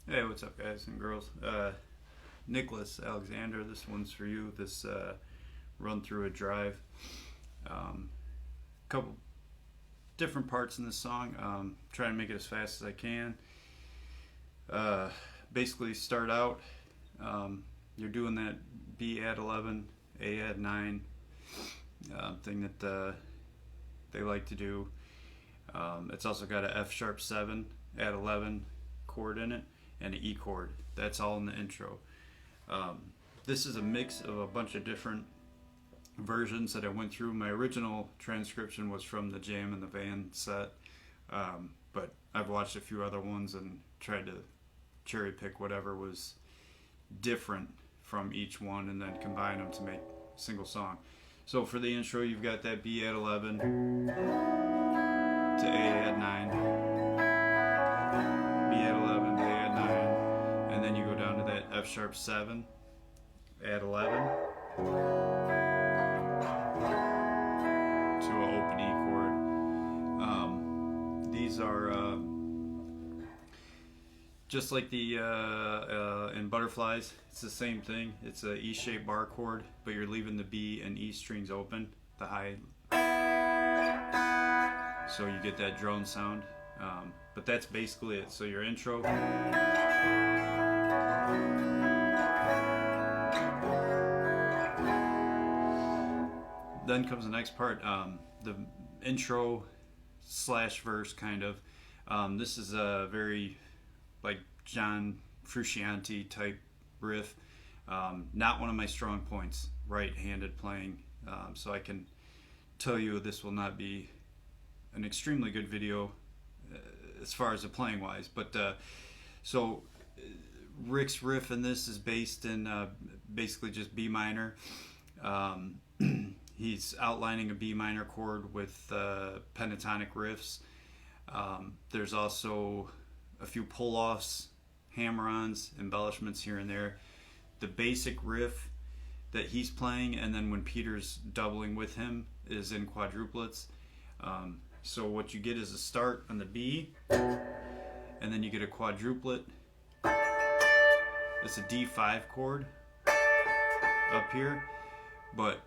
Hey, what's up, guys and girls? Nicholas Alexander, this one's for you. This run through a drive. Couple different parts in this song. Trying to make it as fast as I can. Basically, start out. You're doing that B add 11, A add 9 thing that they like to do. It's also got a F sharp 7, add 11 chord in it, and an E chord. That's all in the intro. This is a mix of a bunch of different versions that I went through. My original transcription was from the Jam in the Van set, but I've watched a few other ones and tried to cherry pick whatever was different from each one and then combine them to make a single song. So for the intro, you've got that B add 11 to A add 9, B add 11 to A add 9, and then you go down to that F sharp 7, add 11 to an open E chord. These are just like the in Butterflies. It's the same thing. It's a E-shaped bar chord, but you're leaving the B and E strings open, the high, so you get that drone sound. But that's basically it. So your intro. Then comes the next part, the intro slash verse kind of. This is a very like John Frusciante type riff. Not one of my strong points, right-handed playing. So I can tell you this will not be an extremely good video as far as the playing wise. But so Rick's riff in this is based in basically just B minor. He's outlining a B minor chord with pentatonic riffs. There's also a few pull-offs, hammer-ons, embellishments here and there. The basic riff that he's playing, and then when Peter's doubling with him, is in quadruplets. So what you get is a start on the B, and then you get a quadruplet. It's a D5 chord up here, but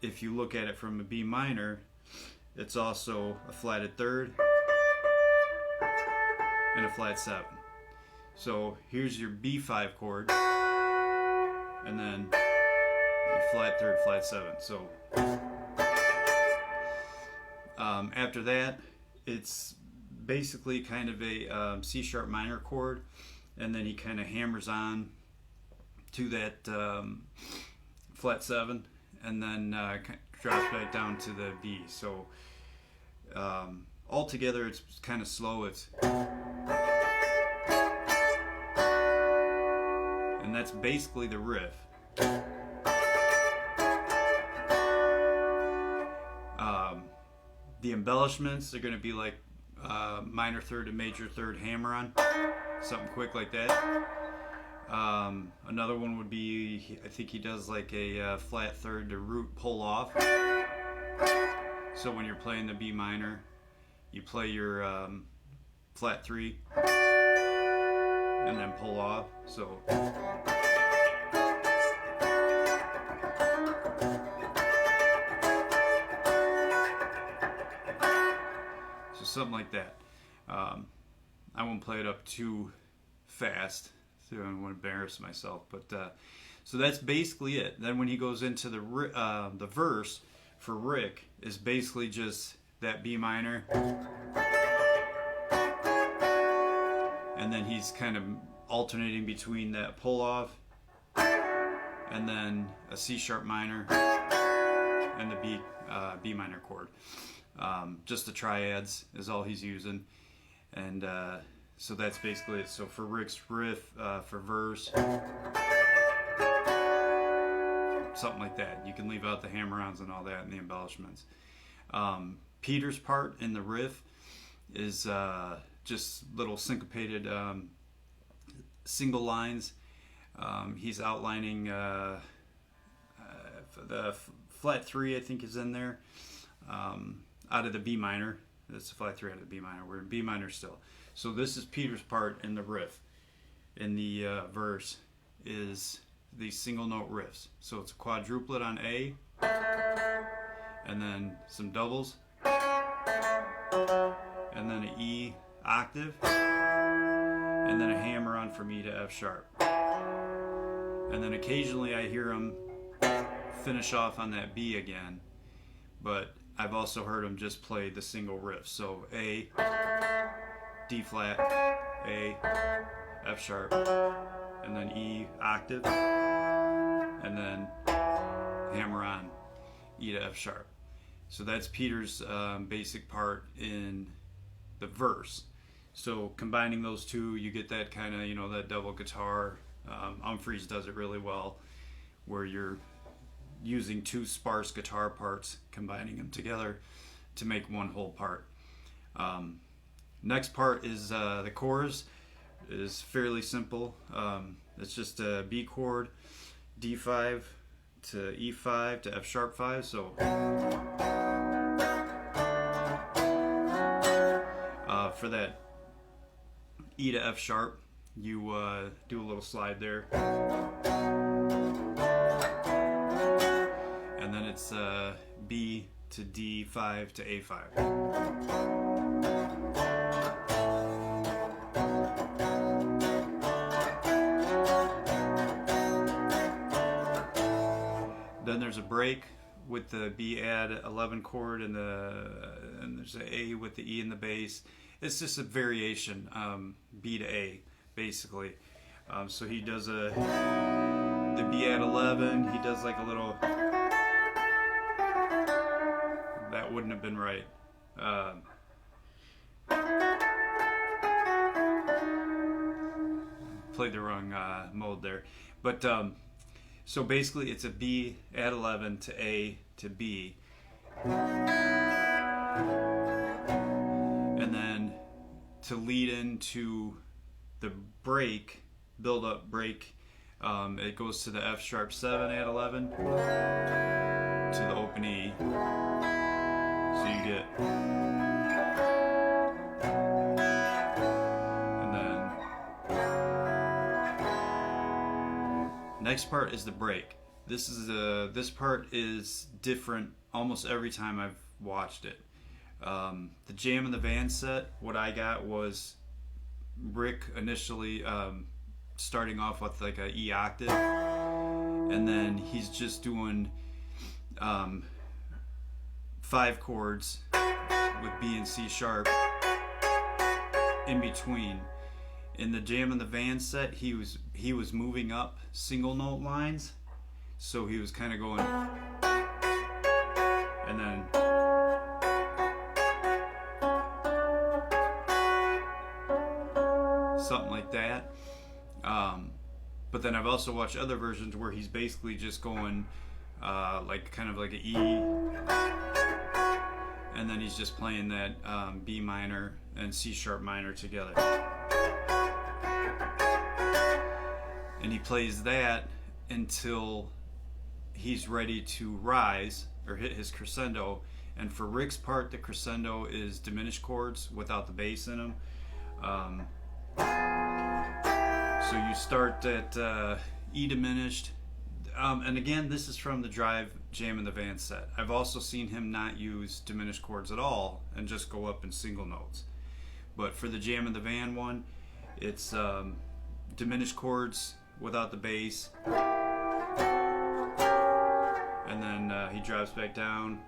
if you look at it from a B minor, it's also a flatted third and a flat 7. So here's your B5 chord, and then your flat third, flat 7. So after that, it's basically kind of a C sharp minor chord, and then he kind of hammers on to that flat 7, and then drops back down to the B. So altogether, it's kind of slow. It's, and that's basically the riff. The embellishments are going to be like minor third and major third hammer-on, something quick like that. Another one would be, I think he does like a flat third to root pull off. So when you're playing the B minor, you play your flat 3 and then pull off. So something like that. I won't play it up too fast, so I don't want to embarrass myself. But so that's basically it. Then when he goes into the verse for Rick is basically just that B minor, and then he's kind of alternating between that pull off and then a C sharp minor and the B minor chord. Just the triads is all he's using, and so that's basically it. So for Rick's riff, for verse, something like that. You can leave out the hammer-ons and all that and the embellishments. Peter's part in the riff is just little syncopated single lines. He's outlining the flat 3, I think, is in there. Out of the B minor. That's the flat 3 out of the B minor. We're in B minor still. So this is Peter's part in the riff. in the verse is these single note riffs. So it's a quadruplet on A, and then some doubles, and then an E octave, and then a hammer on from E to F sharp. And then occasionally I hear him finish off on that B again, but I've also heard him just play the single riff. So A, D flat, A, F sharp, and then E octave, and then hammer on E to F sharp. So that's Peter's basic part in the verse. So combining those two, you get that kind of, you know, that double guitar. Humphreys does it really well, where you're using two sparse guitar parts, combining them together to make one whole part. Next part is the chorus. Is fairly simple. It's just a B chord, D5 to E5 to F sharp 5. So for that E to F sharp, you do a little slide there, and then it's B to D5 to A5. Then there's a break with the B add 11 chord and there's an A with the E in the bass. It's just a variation, B to A, basically. So he does the B add 11. He does like a little. That wouldn't have been right. Played the wrong mode there, but. So basically it's a B add 11 to A to B. And then to lead into the break, build up break, it goes to the F sharp 7 add 11 to the open E. So you get. Next part is the break. This part is different almost every time I've watched it. The Jam in the Van set, what I got was Rick initially starting off with like a E octave, and then he's just doing 5 chords with B and C sharp in between. In the Jam in the Van set, he was moving up single note lines, so he was kind of going, and then something like that. But then I've also watched other versions where he's basically just going like kind of like an E, and then he's just playing that B minor and C sharp minor together. And he plays that until he's ready to rise or hit his crescendo. And for Rick's part, the crescendo is diminished chords without the bass in them. So you start at E diminished. And again, this is from the Drive Jam in the Van set. I've also seen him not use diminished chords at all and just go up in single notes. But for the Jam in the Van one, it's diminished chords without the bass, and then he drops back down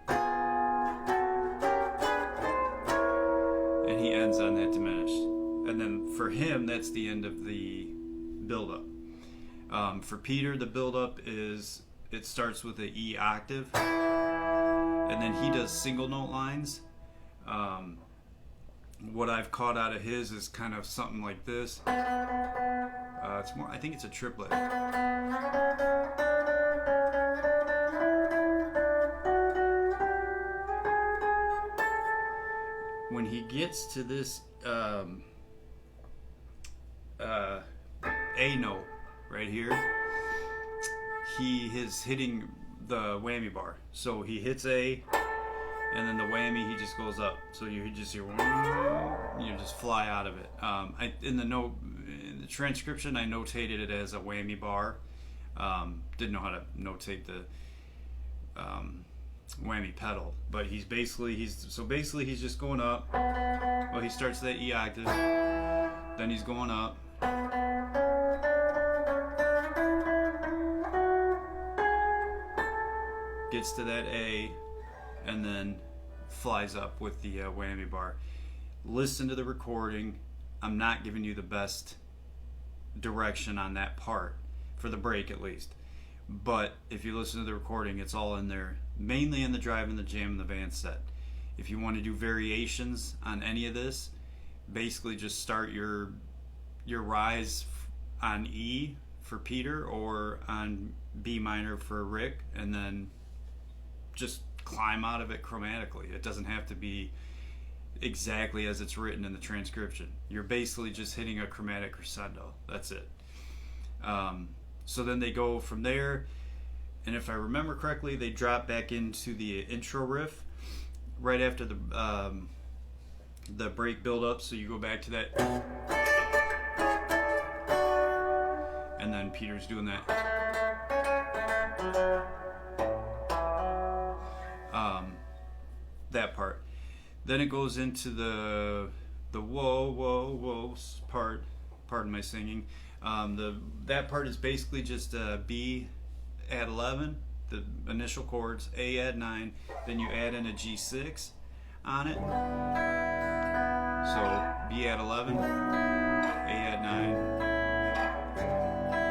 and he ends on that diminished, and then for him that's the end of the build-up. For Peter, the build-up is it starts with an E octave, and then he does single note lines. What I've caught out of his is kind of something like this. It's more. I think it's a triplet. When he gets to this A note right here, he is hitting the whammy bar. So he hits A, and then the whammy, he just goes up. So you just hear, you just fly out of it. In the the transcription, I notated it as a whammy bar. Didn't know how to notate the whammy pedal, but he's just going up. Well, he starts that E octave, then he's going up, gets to that A, and then flies up with the whammy bar. Listen to the recording. I'm not giving you the best direction on that part, for the break at least. But if you listen to the recording, it's all in there, mainly in the drive and the jam and the van set. If you want to do variations on any of this, basically just start your rise on E for Peter or on B minor for Rick, and then just climb out of it chromatically. It doesn't have to be exactly as it's written in the transcription. You're basically just hitting a chromatic crescendo. That's it. So then they go from there, and if I remember correctly, they drop back into the intro riff right after the break build up. So you go back to that, and then Peter's doing that. That part. Then it goes into the whoa whoa whoa part. Pardon my singing. That part is basically just B add 11, the initial chords, A add 9, then you add in a G6 on it. So B add 11, A add 9,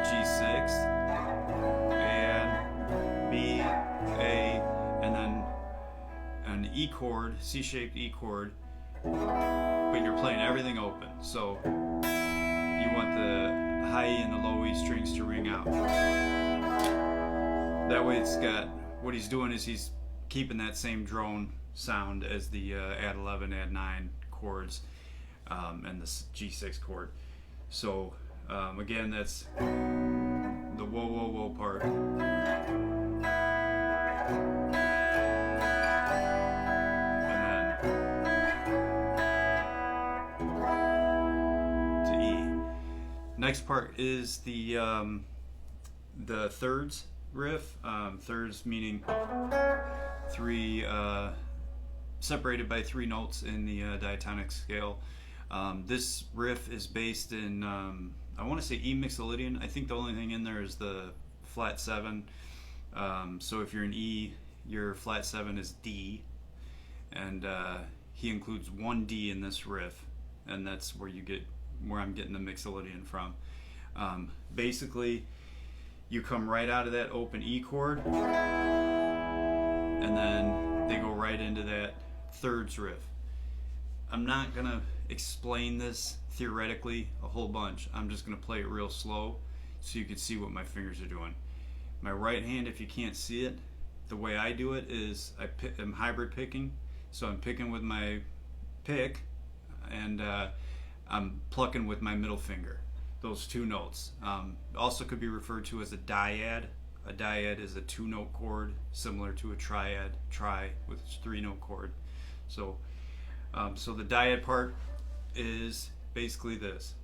G6, A add B, A, and then an E chord, C-shaped E chord, but you're playing everything open. So you want the high E and the low E strings to ring out. That way it's got, what he's doing is he's keeping that same drone sound as the add 11, add 9 chords and the G6 chord. So again, that's the whoa whoa whoa part. Next part is the thirds riff. Thirds meaning three separated by 3 notes in the diatonic scale. This riff is based in I want to say E mixolydian. I think the only thing in there is the flat 7. So if you're in E, your flat 7 is D, and he includes 1 D in this riff, and that's where I'm getting the mixolydian from. Basically, you come right out of that open E chord, and then they go right into that thirds riff. I'm not gonna explain this theoretically a whole bunch. I'm just gonna play it real slow so you can see what my fingers are doing. My right hand, if you can't see it, the way I do it is I'm hybrid picking. So I'm picking with my pick, and I'm plucking with my middle finger. Those 2 notes. Also could be referred to as a dyad. A dyad is a 2-note chord, similar to a triad, tri with its 3-note chord. So, so the dyad part is basically this.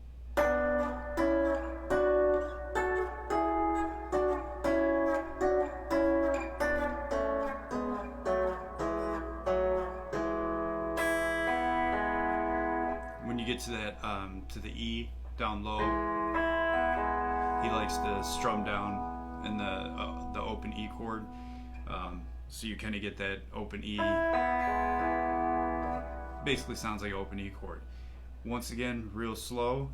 When you get to that, to the E down low, he likes to strum down in the open E chord, so you kind of get that open E. Basically sounds like an open E chord. Once again, real slow.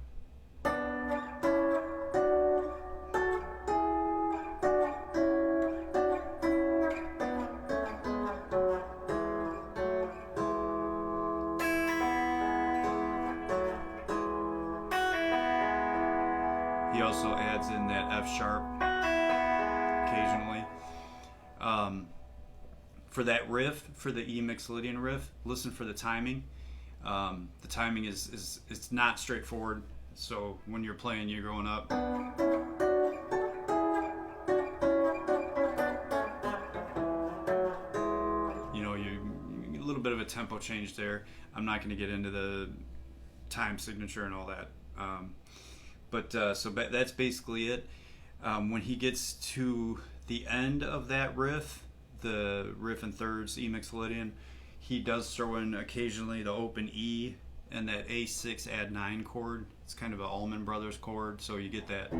He also adds in that F sharp occasionally. For that riff, for the E mixolydian riff, listen for the timing. The timing is it's not straightforward. So when you're playing, you're going up. You know, a little bit of a tempo change there. I'm not going to get into the time signature and all that. But so that's basically it. When he gets to the end of that riff, the riff in thirds, E Mixolydian, he does throw in occasionally the open E and that A6 add 9 chord. It's kind of an Allman Brothers chord, so you get that.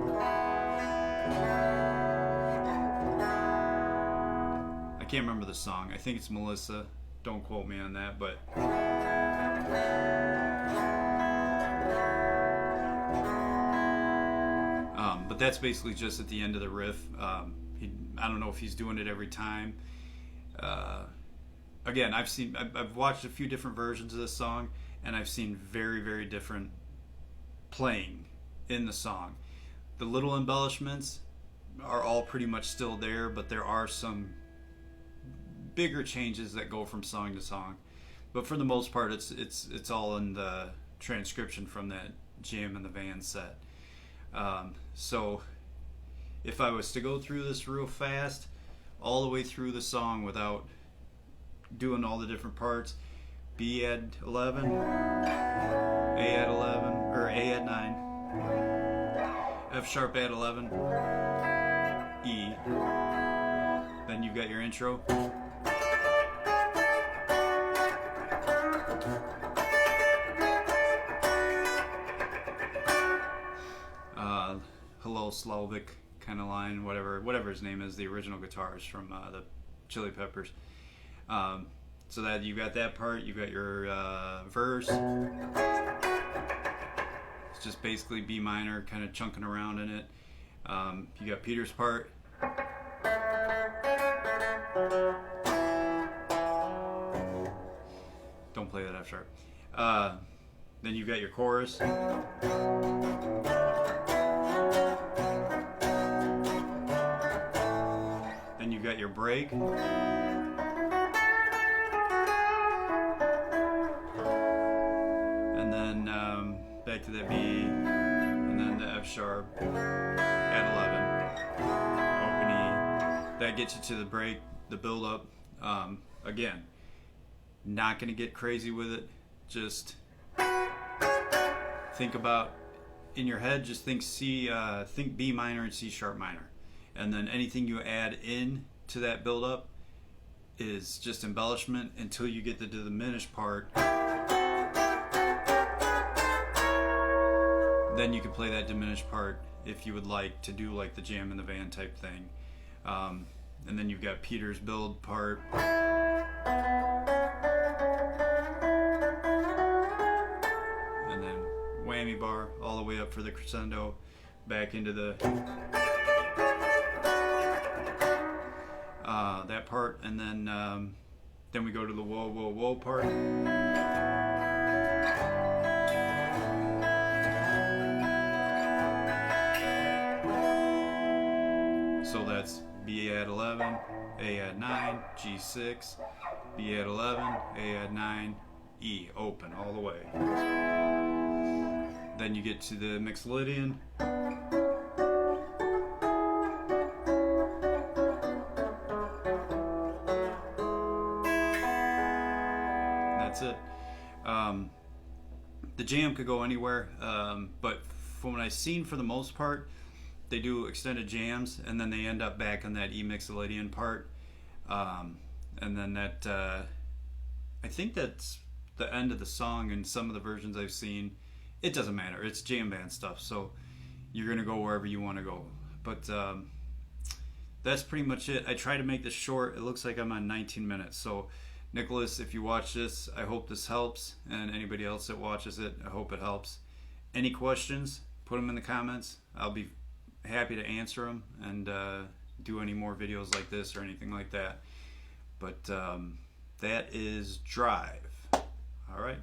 I can't remember the song. I think it's Melissa. Don't quote me on that, but that's basically just at the end of the riff. I don't know if he's doing it every time. Again, I've watched a few different versions of this song, and I've seen very, very different playing in the song. The little embellishments are all pretty much still there, but there are some bigger changes that go from song to song. But for the most part, it's all in the transcription from that Jam in the Van set. So if I was to go through this real fast, all the way through the song without doing all the different parts: B add 11, A add 11, or A add 9, F sharp add 11, E. Then you've got your intro. Hello Slavic kind of line, whatever his name is, the original guitarist from the Chili Peppers. So that you got that part, you got your verse. It's just basically B minor, kind of chunking around in it. You got Peter's part. Don't play that F sharp. Then you got your chorus. Then you got your break. And then back to that B, and then the F sharp at 11, open E. That gets you to the break, the build up. Again, not going to get crazy with it. Just think about, in your head, just think think B minor and C sharp minor. And then anything you add in to that build up is just embellishment until you get to the diminished part. Then you can play that diminished part if you would like to do like the Jam in the Van type thing. And then you've got Peter's build part. And then whammy bar all the way up for the crescendo, back into the that part, and then we go to the whoa whoa whoa part. So that's B add 11, A add 9, G6, B add 11, A add 9, E, open all the way. Then you get to the Mixolydian. That's it. The jam could go anywhere, but from what I've seen, for the most part, they do extended jams, and then they end up back on that E Mixolydian part, and then that I think that's the end of the song in some of the versions I've seen. It doesn't matter. It's jam band stuff, so you're gonna go wherever you want to go. But that's pretty much it. I try to make this short. It looks like I'm on 19 minutes. So Nicholas, if you watch this, I hope this helps, and anybody else that watches it, I hope it helps. Any questions, put them in the comments. I'll be happy to answer them and do any more videos like this or anything like that. But that is Drive. All right.